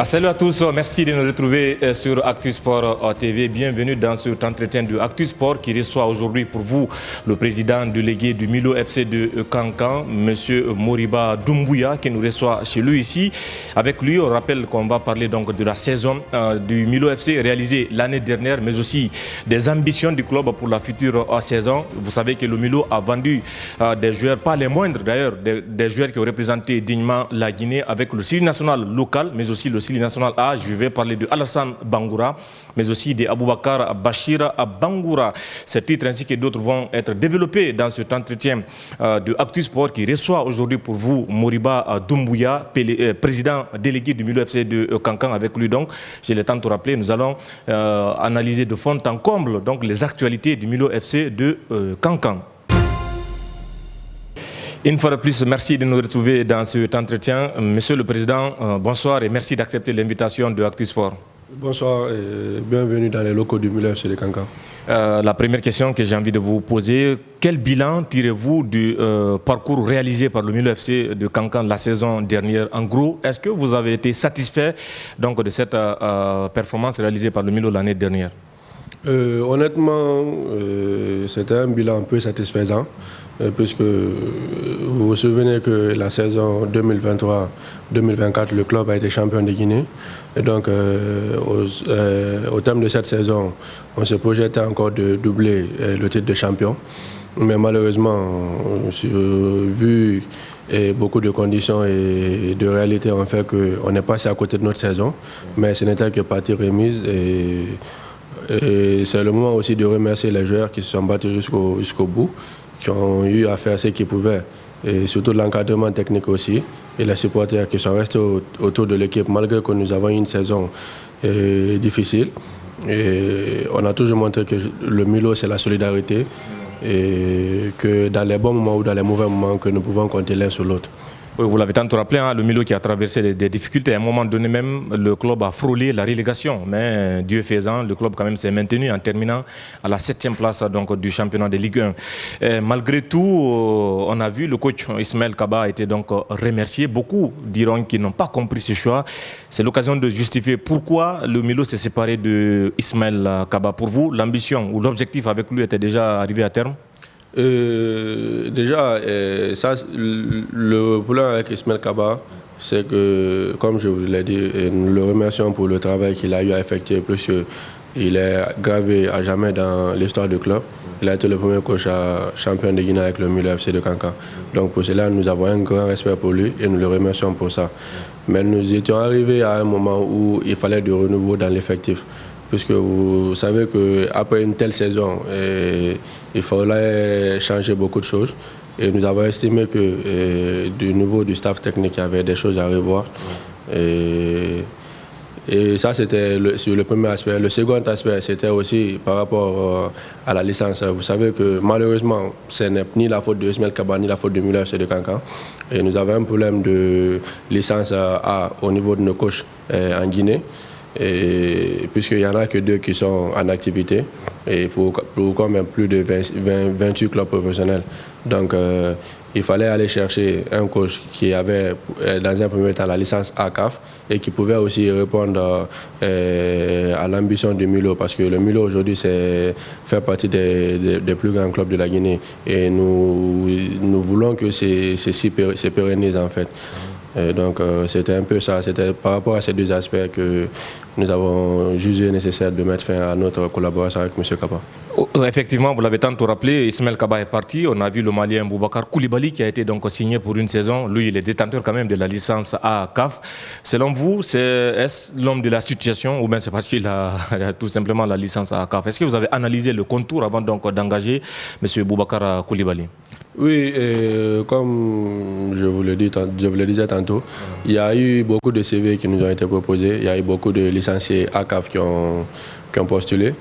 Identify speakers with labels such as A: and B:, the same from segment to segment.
A: Salut à tous, merci de nous retrouver sur Actu Sport TV. Bienvenue dans cet entretien de Actu Sport qui reçoit aujourd'hui pour vous le président délégué du Milo FC de Kankan, M. Moriba Doumbouya, qui nous reçoit chez lui ici. Avec lui, on rappelle qu'on va parler donc de la saison du Milo FC réalisée l'année dernière, mais aussi des ambitions du club pour la future saison. Vous savez que le Milo a vendu des joueurs, pas les moindres d'ailleurs, des joueurs qui ont représenté dignement la Guinée avec le Sili national local, mais aussi le Sili national A. Je vais parler de Alassane Bangoura, mais aussi de Aboubakar Bachir Bangoura. Ces titres ainsi que d'autres vont être développés dans cet entretien de Actu Sport qui reçoit aujourd'hui pour vous Moriba Doumbouya, président délégué du Milo FC de Kankan. Avec lui donc, je l'ai tantôt rappelé, nous allons analyser de fond en comble donc les actualités du Milo FC de Kankan. Une fois de plus, merci de nous retrouver dans cet entretien. Monsieur le Président, bonsoir et merci d'accepter l'invitation de Actu Sport.
B: Bonsoir et bienvenue dans les locaux du Milo FC de Kankan.
A: La première question que j'ai envie de vous poser, quel bilan tirez-vous du parcours réalisé par le Milo FC de Kankan la saison dernière? En gros, est-ce que vous avez été satisfait donc, de cette performance réalisée par le Milo l'année dernière?
B: Honnêtement, c'était un bilan un peu satisfaisant, puisque vous vous souvenez que la saison 2023-2024, le club a été champion de Guinée. Et donc, au terme de cette saison, on se projetait encore de doubler le titre de champion. Mais malheureusement, vu beaucoup de conditions et de réalités ont fait qu'on est passé à côté de notre saison. Mais ce n'était que partie remise. Et c'est le moment aussi de remercier les joueurs qui se sont battus jusqu'au bout, qui ont eu à faire ce qu'ils pouvaient, et surtout l'encadrement technique aussi, et les supporters qui sont restés autour de l'équipe malgré que nous avons eu une saison difficile. Et on a toujours montré que le Milo, c'est la solidarité, et que dans les bons moments ou dans les mauvais moments, que nous pouvons compter l'un sur l'autre.
A: Oui, vous l'avez tantôt rappelé, hein, le Milo qui a traversé des difficultés. À un moment donné même, le club a frôlé la relégation. Mais Dieu faisant, le club quand même s'est maintenu en terminant à la 7e place donc, du championnat de Ligue 1. Et malgré tout, on a vu le coach Ismaël Kaba a été donc remercié. Beaucoup diront qu'ils n'ont pas compris ce choix. C'est l'occasion de justifier pourquoi le Milo s'est séparé de Ismaël Kaba. Pour vous, l'ambition ou l'objectif avec lui était déjà arrivé à terme?
B: Déjà, le problème avec Ismaël Kaba, c'est que, comme je vous l'ai dit, nous le remercions pour le travail qu'il a eu à effectuer, plus qu'il est gravé à jamais dans l'histoire du club. Il a été le premier coach champion de Guinée avec le Milo FC de Kankan. Donc pour cela, nous avons un grand respect pour lui et nous le remercions pour ça. Mais nous étions arrivés à un moment où il fallait du renouveau dans l'effectif. Puisque vous savez qu'après une telle saison, il fallait changer beaucoup de choses. Et nous avons estimé que du niveau du staff technique, il y avait des choses à revoir. Et ça, c'était sur le premier aspect. Le second aspect, c'était aussi par rapport à la licence. Vous savez que malheureusement, ce n'est ni la faute de Ismaël Kaba, ni la faute de Milo FC de Kankan. Et nous avons un problème de licence A au niveau de nos coachs en Guinée. Puisqu'il n'y en a que 2 qui sont en activité et pour quand même plus de 28 clubs professionnels. Donc il fallait aller chercher un coach qui avait dans un premier temps la licence ACAF et qui pouvait aussi répondre à l'ambition du Milo, parce que le Milo aujourd'hui fait partie des plus grands clubs de la Guinée et nous voulons que c'est pérennise en fait. Et donc c'était un peu ça, c'était par rapport à ces 2 aspects que nous avons jugé nécessaire de mettre fin à notre collaboration avec M. Kaba.
A: Effectivement, vous l'avez tantôt rappelé, Ismaël Kaba est parti. On a vu le Malien Boubacar Koulibaly qui a été donc signé pour une saison. Lui, il est détenteur quand même de la licence ACAF. Selon vous, est-ce l'homme de la situation ou bien c'est parce qu'il a tout simplement la licence ACAF? Est-ce que vous avez analysé le contour avant donc d'engager M. Boubacar Koulibaly?
B: Oui, comme je vous le disais tantôt, il y a eu beaucoup de CV qui nous ont été proposés. Il y a eu beaucoup de licenciés ACAF qui ont postulé.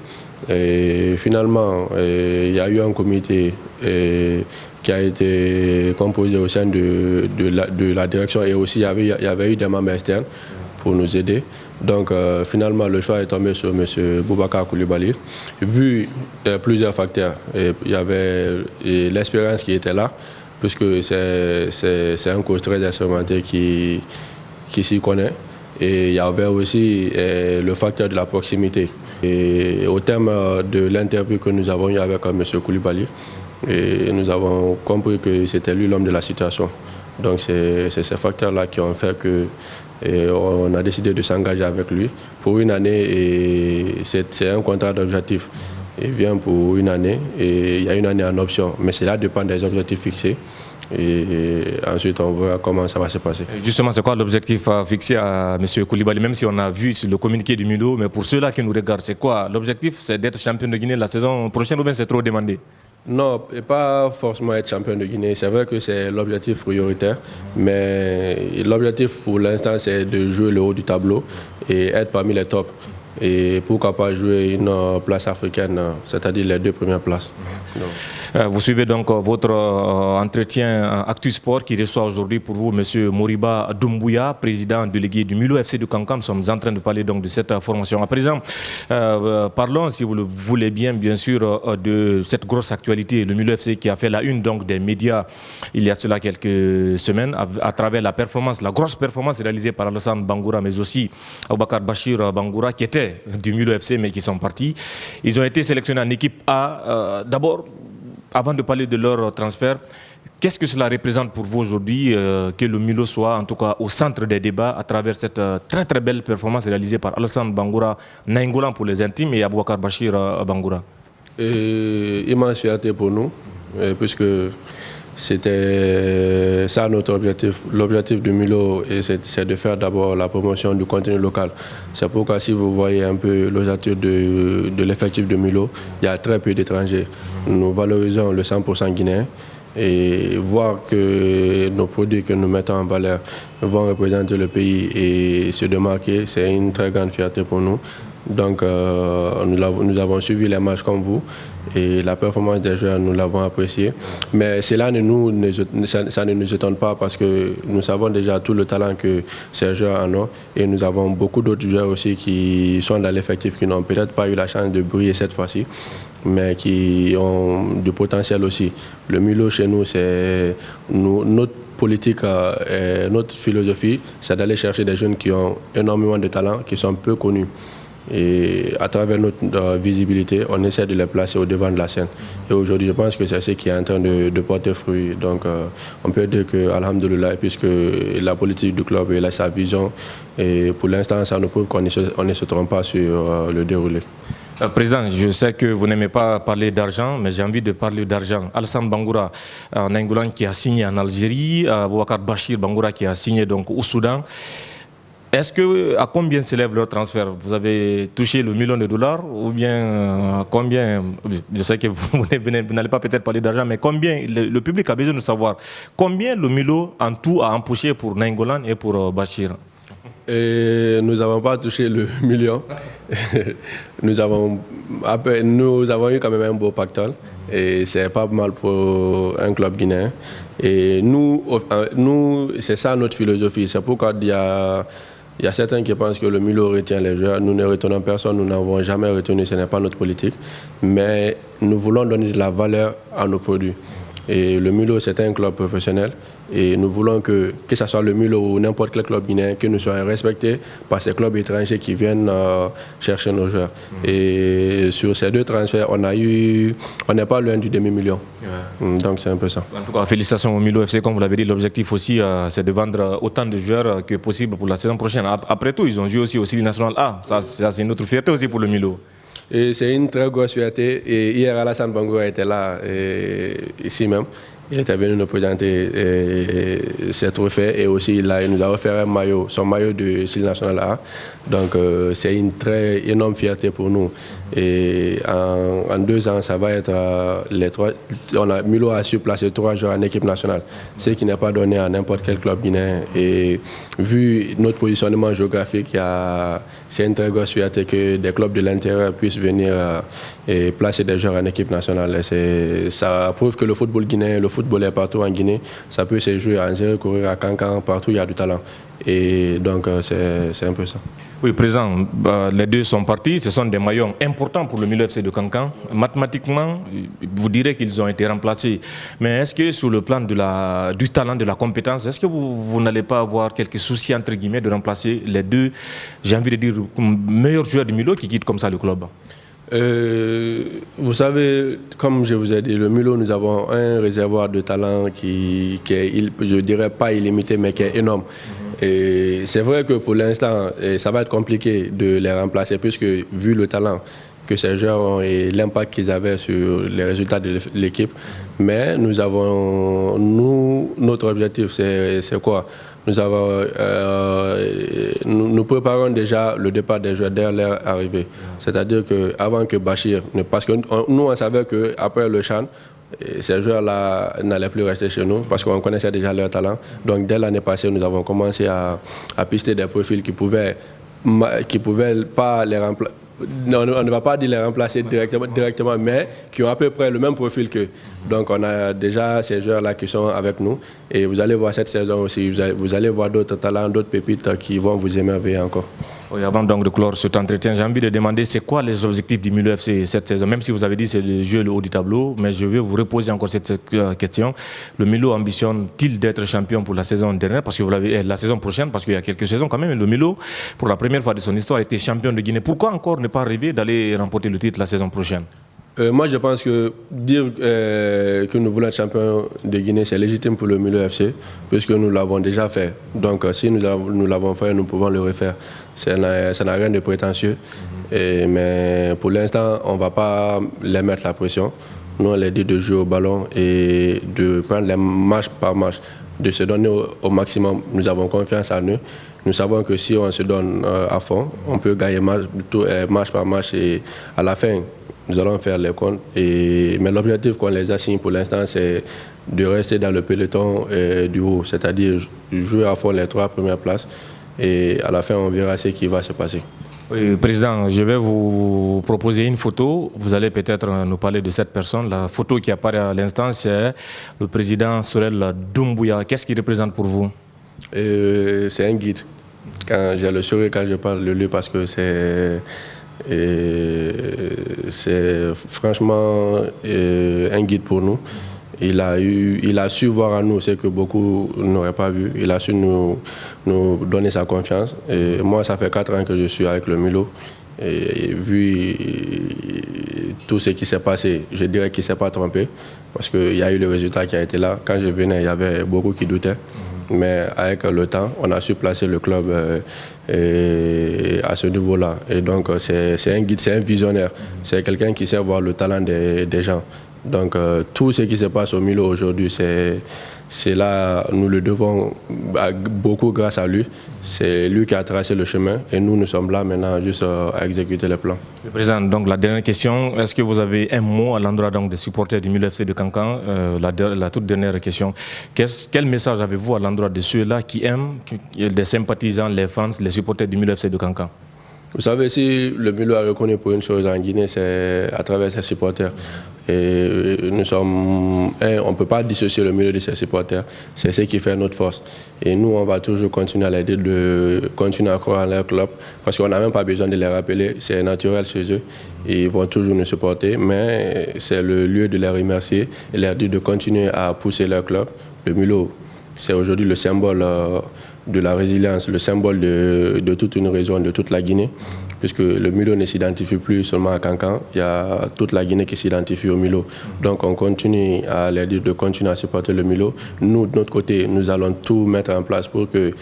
B: Et finalement, il y a eu un comité qui a été composé au sein de la direction et aussi il y avait eu des membres externes pour nous aider. Donc finalement, le choix est tombé sur M. Boubacar Koulibaly. Vu plusieurs facteurs, il y avait l'expérience qui était là, puisque c'est un coach très expérimenté qui s'y connaît. Et il y avait aussi le facteur de la proximité. Et au terme de l'interview que nous avons eue avec M. Koulibaly, et nous avons compris que c'était lui l'homme de la situation. Donc c'est ces facteurs-là qui ont fait que on a décidé de s'engager avec lui pour une année et c'est un contrat d'objectif. Il vient pour une année et il y a une année en option, mais cela dépend des objectifs fixés. Et ensuite, on verra comment ça va se passer.
A: Justement, c'est quoi l'objectif fixé à M. Koulibaly, même si on a vu sur le communiqué du Milo, mais pour ceux-là qui nous regardent, c'est quoi l'objectif? C'est d'être champion de Guinée la saison prochaine ou bien c'est trop demandé?
B: Non, et pas forcément être champion de Guinée. C'est vrai que c'est l'objectif prioritaire, mais l'objectif pour l'instant, c'est de jouer le haut du tableau et être parmi les tops. Et pourquoi pas jouer une place africaine, c'est-à-dire les 2 premières places.
A: Vous suivez donc votre entretien Actu Sport qui reçoit aujourd'hui pour vous M. Moriba Doumbouya, président délégué du Milo FC de Kankan. Nous sommes en train de parler donc de cette formation. À présent, parlons, si vous le voulez bien sûr, de cette grosse actualité, le Milo FC qui a fait la une donc des médias il y a cela quelques semaines à travers la grosse performance réalisée par Alassane Bangoura, mais aussi Aboubakar Bachir Bangoura qui était du Milo FC mais qui sont partis. Ils ont été sélectionnés en équipe A. D'abord, avant de parler de leur transfert, qu'est-ce que cela représente pour vous aujourd'hui que le Milo soit en tout cas au centre des débats à travers cette très très belle performance réalisée par Alassane Bangoura, Nainggolan pour les intimes et Aboubakar Bachir Bangoura?
B: Immense fierté pour nous, puisque c'était ça notre objectif. L'objectif du Milo, c'est de faire d'abord la promotion du contenu local. C'est pourquoi si vous voyez un peu l'ossature de l'effectif de Milo, il y a très peu d'étrangers. Nous valorisons le 100% guinéen et voir que nos produits que nous mettons en valeur vont représenter le pays et se démarquer, c'est une très grande fierté pour nous. Donc nous avons suivi les matchs comme vous et la performance des joueurs, nous l'avons appréciée. Mais cela ça ne nous étonne pas parce que nous savons déjà tout le talent que ces joueurs en ont et nous avons beaucoup d'autres joueurs aussi qui sont dans l'effectif qui n'ont peut-être pas eu la chance de briller cette fois-ci, mais qui ont du potentiel aussi. Le Milo chez nous, c'est notre politique, notre philosophie, c'est d'aller chercher des jeunes qui ont énormément de talent, qui sont peu connus. Et à travers notre visibilité, on essaie de les placer au devant de la scène. Et aujourd'hui, je pense que c'est ce qui est en train de porter fruit. Donc, on peut dire que, alhamdoulilah, puisque la politique du club est là, sa vision, et pour l'instant, ça nous prouve qu'on ne se trompe pas sur le déroulé.
A: Président, je sais que vous n'aimez pas parler d'argent, mais j'ai envie de parler d'argent. Alassane Bangoura, Nainggolan qui a signé en Algérie, Aboubakar Bachir Bangoura qui a signé donc au Soudan. Est-ce que, à combien s'élève leur transfert? Vous avez touché le $1 million ou bien combien? Je sais que vous n'allez pas peut-être parler d'argent, mais combien? Le public a besoin de savoir combien le Milo en tout a empoché pour Nainggolan et pour Bachir?
B: Et nous n'avons pas touché le million. nous avons eu quand même un beau pactole et c'est pas mal pour un club guinéen. Et nous c'est ça notre philosophie. C'est pourquoi il y a certains qui pensent que le Milo retient les joueurs. Nous ne retenons personne, nous n'avons jamais retenu, ce n'est pas notre politique. Mais nous voulons donner de la valeur à nos produits. Et le Milo, c'est un club professionnel. Et nous voulons que ce soit le Milo ou n'importe quel club guinéen, que nous soyons respectés par ces clubs étrangers qui viennent chercher nos joueurs. Et sur ces 2 transferts, on n'est pas loin du demi-million. Ouais. Donc c'est un peu ça. En
A: tout cas, félicitations au Milo FC. Comme vous l'avez dit, l'objectif aussi, c'est de vendre autant de joueurs que possible pour la saison prochaine. Après tout, ils ont joué aussi au Sili National A. Ça c'est une autre fierté aussi pour le Milo.
B: Et c'est une très grosse fierté. Et hier, Alassane Bangoura était là, ici même. Il était venu nous présenter ses trophées et aussi il nous a offert un maillot, son maillot de Sili National A. Donc c'est une très énorme fierté pour nous. Et en 2 ans, ça va être Milo a su placer 3 joueurs en équipe nationale, ce qui n'est pas donné à n'importe quel club guinéen. Et vu notre positionnement géographique, c'est une très grosse fierté que des clubs de l'intérieur puissent venir et placer des joueurs en équipe nationale. Et ça prouve que le football guinéen, le football est partout en Guinée, ça peut se jouer à Algérie, courir à Kankan, partout il y a du talent. Et donc c'est un peu ça.
A: Oui, Président, les deux sont partis. Ce sont des maillons importants pour le Milo FC de Cancan. Mathématiquement, vous direz qu'ils ont été remplacés. Mais est-ce que sur le plan du talent, de la compétence, est-ce que vous n'allez pas avoir quelques soucis, entre guillemets, de remplacer les deux, j'ai envie de dire, meilleurs joueurs du Milo qui quittent comme ça le club?
B: Vous savez, comme je vous ai dit, le Milo, nous avons un réservoir de talent qui est, je dirais pas illimité, mais qui est énorme. Et c'est vrai que pour l'instant, ça va être compliqué de les remplacer, puisque vu le talent que ces joueurs ont et l'impact qu'ils avaient sur les résultats de l'équipe, mais notre objectif, c'est quoi? Nous préparons déjà le départ des joueurs dès leur arrivée. C'est-à-dire qu'avant que Bachir, parce que nous on savait qu'après le CHAN, ces joueurs-là n'allaient plus rester chez nous parce qu'on connaissait déjà leur talent. Donc dès l'année passée, nous avons commencé à pister des profils qui pouvaient pas les remplacer. Non, on ne va pas dire les remplacer directement, mais qui ont à peu près le même profil qu'eux. Donc on a déjà ces joueurs-là qui sont avec nous. Et vous allez voir cette saison aussi, vous allez voir d'autres talents, d'autres pépites qui vont vous émerveiller encore.
A: Oui, avant donc de clore cet entretien, j'ai envie de demander c'est quoi les objectifs du Milo FC cette saison? Même si vous avez dit c'est le jeu le haut du tableau, mais je vais vous reposer encore cette question. Le Milo ambitionne-t-il d'être champion pour la saison dernière, parce que vous l'avez la saison prochaine, parce qu'il y a quelques saisons quand même, le Milo, pour la première fois de son histoire, était champion de Guinée. Pourquoi encore ne pas rêver d'aller remporter le titre la saison prochaine?
B: Moi, je pense que dire que nous voulons être champions de Guinée, c'est légitime pour le Milo FC, puisque nous l'avons déjà fait. Donc, si nous l'avons fait, nous pouvons le refaire. Ça n'a rien de prétentieux. Mais pour l'instant, on ne va pas les mettre la pression. Nous, on les dit de jouer au ballon et de prendre les match par match, de se donner au maximum. Nous avons confiance en eux. Nous savons que si on se donne à fond, on peut gagner match par match et à la fin, nous allons faire les comptes. Mais l'objectif qu'on les assigne pour l'instant, c'est de rester dans le peloton du haut, c'est-à-dire jouer à fond les 3 premières places. Et à la fin, on verra ce qui va se passer.
A: Oui, Président, je vais vous proposer une photo. Vous allez peut-être nous parler de cette personne. La photo qui apparaît à l'instant, c'est le président Sorel Doumbouya. Qu'est-ce qu'il représente pour vous?
B: C'est un guide. J'ai le sourire quand je parle de lui parce que c'est franchement un guide pour nous. Il a su voir en nous ce que beaucoup n'auraient pas vu. Il a su nous donner sa confiance. Et moi, ça fait 4 ans que je suis avec le Milo. Et vu tout ce qui s'est passé, je dirais qu'il ne s'est pas trompé. Parce qu'il y a eu le résultat qui a été là. Quand je venais, il y avait beaucoup qui doutaient. Mais avec le temps, on a su placer le club à ce niveau-là. Et donc, c'est un guide, c'est un visionnaire. C'est quelqu'un qui sait voir le talent des gens. Donc, tout ce qui se passe au Milo aujourd'hui, c'est là, nous le devons beaucoup grâce à lui. C'est lui qui a tracé le chemin et nous sommes là maintenant juste à exécuter le plan.
A: Le Président, donc la dernière question, est-ce que vous avez un mot à l'endroit des supporters du Milo FC de Cancan? La toute dernière question, quel message avez-vous à l'endroit de ceux-là qui aiment, des sympathisants, les fans, les supporters du Milo FC de Cancan?
B: Vous savez, si le Milo a reconnu pour une chose en Guinée, c'est à travers ses supporters. Et on ne peut pas dissocier le Milo de ses supporters. C'est ce qui fait notre force. Et nous, on va toujours continuer à l'aider de continuer à croire en leur club. Parce qu'on n'a même pas besoin de les rappeler. C'est naturel chez eux. Et ils vont toujours nous supporter. Mais c'est le lieu de les remercier et leur dire de continuer à pousser leur club. Le Milo, c'est aujourd'hui le symbole de la résilience, le symbole de toute une région, de toute la Guinée, puisque le Milo ne s'identifie plus seulement à Cancan, il y a toute la Guinée qui s'identifie au Milo. Donc on continue à leur dire de continuer à supporter le Milo. Nous, de notre côté, nous allons tout mettre en place pour que,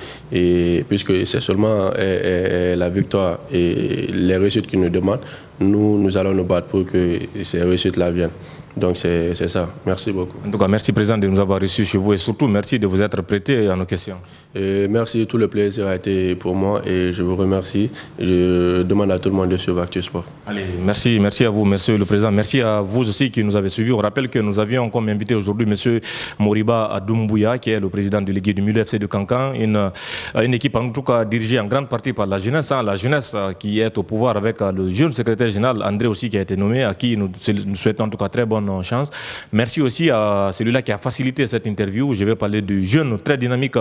B: puisque c'est seulement la victoire et les réussites qu'ils nous demandent, nous allons nous battre pour que ces réussites-là viennent. Donc c'est ça. Merci beaucoup.
A: En tout cas, merci Président de nous avoir reçus chez vous et surtout merci de vous être prêté à nos questions.
B: Merci, tout le plaisir a été pour moi et je vous remercie. Je demande à tout le monde de suivre Actu Sport.
A: Allez, merci à vous, Monsieur le Président. Merci à vous aussi qui nous avez suivis. On rappelle que nous avions comme invité aujourd'hui Monsieur Moriba Doumbouya, qui est le président du Ligue du Milo FC de Cancan, une équipe en tout cas dirigée en grande partie par la jeunesse qui est au pouvoir avec le jeune secrétaire général André aussi qui a été nommé, à qui nous souhaitons en tout cas très bonne bonne chance. Merci aussi à celui-là qui a facilité cette interview. Je vais parler du jeune très dynamique,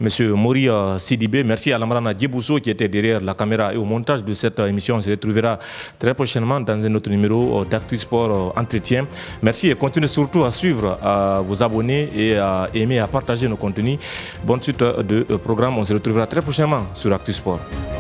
A: M. Mori Sidibé. Merci à Lamarana Djebousso qui était derrière la caméra et au montage de cette émission. On se retrouvera très prochainement dans un autre numéro d'Actu Sport Entretien. Merci et continuez surtout à suivre, à vous abonner et à aimer, à partager nos contenus. Bonne suite de programme. On se retrouvera très prochainement sur Actu Sport.